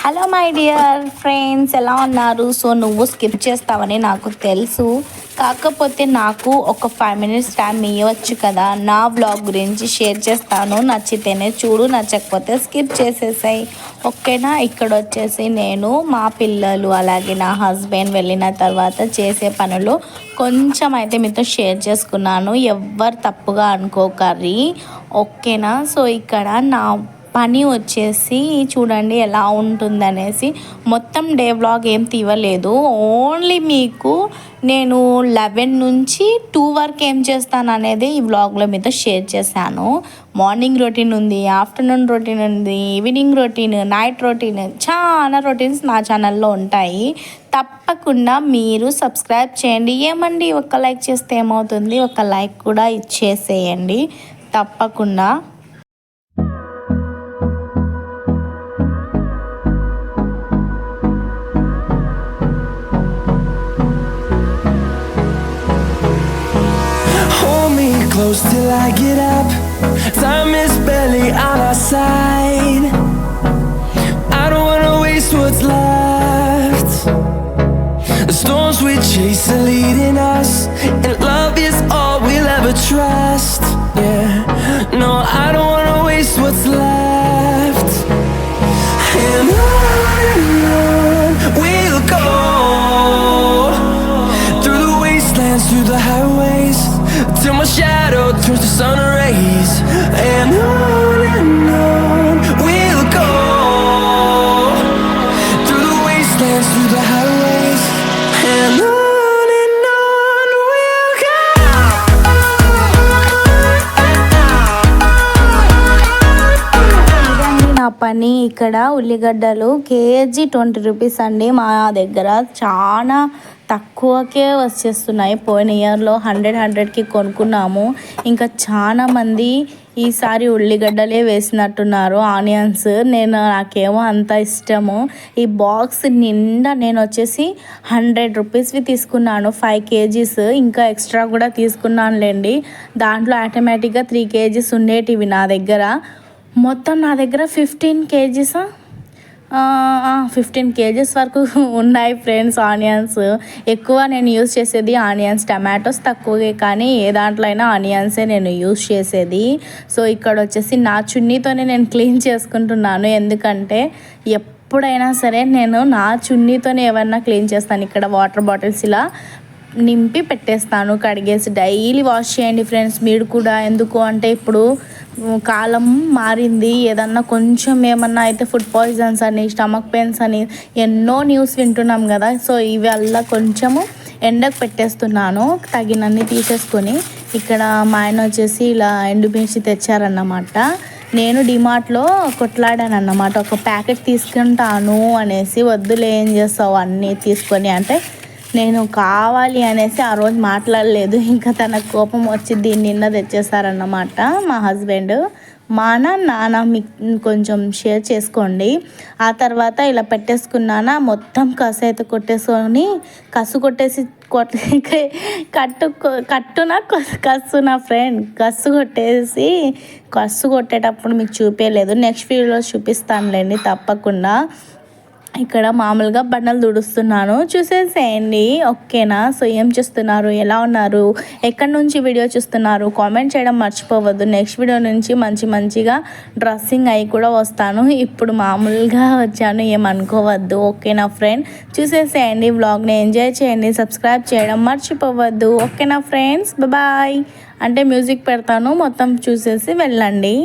Hello my dear friends, ఎలా ఉన్నారు? So నువ్వు స్కిప్ చేస్తావని నాకు తెలుసు, కాకపోతే నాకు ఒక 5 minutes టైం ఇవ్వచ్చు కదా. నా వ్లాగ్ గురించి షేర్ చేస్తాను. నచ్చితేనే చూడు, నచ్చకపోతే స్కిప్ చేసేసాయి, ఓకేనా? ఇక్కడ వచ్చేసి నేను మా పిల్లలు అలాగే నా హస్బెండ్ వెళ్ళిన తర్వాత చేసే పనులు కొంచెం అయితే మీతో షేర్ చేసుకున్నాను. ఎవ్వరు తప్పుగా అనుకోకర్రీ, ఓకేనా? సో ఇక్కడ నా పని వచ్చేసి చూడండి ఎలా ఉంటుందనేసి. మొత్తం డే వ్లాగ్ ఏం తీయలేదు, ఓన్లీ మీకు నేను 11 నుంచి 2 వరకు ఏం చేస్తాను అనేది ఈ వ్లాగ్లో మీతో షేర్ చేశాను. మార్నింగ్ రొటీన్ ఉంది, ఆఫ్టర్నూన్ రొటీన్ ఉంది, ఈవినింగ్ రొటీన్, నైట్ రొటీన్, చాలా రొటీన్స్ నా ఛానల్లో ఉంటాయి. తప్పకుండా మీరు సబ్స్క్రైబ్ చేయండి. ఏమండి, ఒక లైక్ చేస్తే ఏమవుతుంది? ఒక లైక్ కూడా ఇచ్చేసేయండి తప్పకుండా. Close till I get up. Time is barely on our side. I don't wanna waste what's left. The storms we chase are leading us, and love is all we'll ever trust. Yeah, no, I don't wanna waste what's left. And on we'll go, through the wastelands, through the highways, till my shadow turns to sun rays. And on we'll go, through the wastelands, through the highways. And on we'll go. నా పని ఇక్కడ ఉల్లిగడ్డలు KG 20 rupees అండి. మా దగ్గర చాలా తక్కువకే వచ్చేస్తున్నాయి. పోయిన ఇయర్లో 100కి కొనుక్కున్నాము. ఇంకా చాలా మంది ఈసారి ఉల్లిగడ్డలే వేసినట్టున్నారు, ఆనియన్స్. నాకేమో అంత ఇష్టము. ఈ బాక్స్ నిండా నేను వచ్చేసి 100 రూపీస్వి తీసుకున్నాను, 5 kgs. ఇంకా ఎక్స్ట్రా కూడా తీసుకున్నానులేండి. దాంట్లో ఆటోమేటిక్గా 3 kgs ఉండేటివి నా దగ్గర. మొత్తం నా దగ్గర 15 kgs 15 kgs వరకు ఉన్నాయి ఫ్రెండ్స్ ఆనియన్స్. ఎక్కువ నేను యూజ్ చేసేది ఆనియన్స్, టమాటోస్ తక్కువే, కానీ ఏ దాంట్లో అయినా ఆనియన్సే నేను యూజ్ చేసేది. సో ఇక్కడ వచ్చేసి నా చున్నీతోనే నేను క్లీన్ చేసుకుంటున్నాను, ఎందుకంటే ఎప్పుడైనా సరే నేను నా చున్నీతోనే ఏమన్నా క్లీన్ చేస్తాను. ఇక్కడ వాటర్ బాటిల్స్ ఇలా నింపి పెట్టేస్తాను, కడిగేసి. డైలీ వాష్ చేయండి ఫ్రెండ్స్ మీరు కూడా. ఎందుకు అంటే ఇప్పుడు కాలం మారింది, ఏదన్నా కొంచెం ఏమన్నా అయితే ఫుడ్ పాయిజన్స్ అని, స్టమక్ పెయిన్స్ అని ఎన్నో న్యూస్ వింటున్నాం కదా. సో ఇవల్ల కొంచెము ఎండకు పెట్టేస్తున్నాను, తగినన్ని తీసేసుకొని. ఇక్కడ మా ఆయన వచ్చేసి ఇలా ఎండుమిర్చి తెచ్చారన్నమాట. నేను డిమార్ట్లో కొట్లాడాను అన్నమాట, ఒక ప్యాకెట్ తీసుకుంటాను అనేసి. వద్దులే, ఏం చేస్తావు అన్నీ తీసుకొని అంటే, నేను కావాలి అనేసి ఆ రోజు మాట్లాడలేదు. ఇంకా తన కోపం వచ్చి దీన్ని నిన్న తెచ్చేసారన్నమాట మా హస్బెండ్. మా నాన్న మీకు కొంచెం షేర్ చేసుకోండి. ఆ తర్వాత ఇలా పెట్టేసుకున్నానా, మొత్తం కసు అయితే కొట్టేసుకొని, కసు కొట్టేసి కట్టున కసు నా ఫ్రెండ్ కసు కొట్టేసి, కసు కొట్టేటప్పుడు మీకు చూపించలేదు, నెక్స్ట్ వీడియోలో చూపిస్తానులేండి తప్పకుండా. ఇక్కడ మామూలుగా బండలు తుడుస్తున్నాను, చూసేసేయండి, ఓకేనా? సో ఏం చూస్తున్నారు, ఎలా ఉన్నారు, ఎక్కడి నుంచి వీడియో చూస్తున్నారు కామెంట్ చేయడం మర్చిపోవద్దు. నెక్స్ట్ వీడియో నుంచి మంచిగా డ్రెస్సింగ్ అయి కూడా వస్తాను. ఇప్పుడు మామూలుగా వచ్చాను, ఏమనుకోవద్దు, ఓకేనా ఫ్రెండ్? చూసేసేయండి, వ్లాగ్ని ఎంజాయ్ చేయండి, సబ్స్క్రైబ్ చేయడం మర్చిపోవద్దు, ఓకేనా ఫ్రెండ్స్? బాయ్ అంటే మ్యూజిక్ పెడతాను, మొత్తం చూసేసి వెళ్ళండి.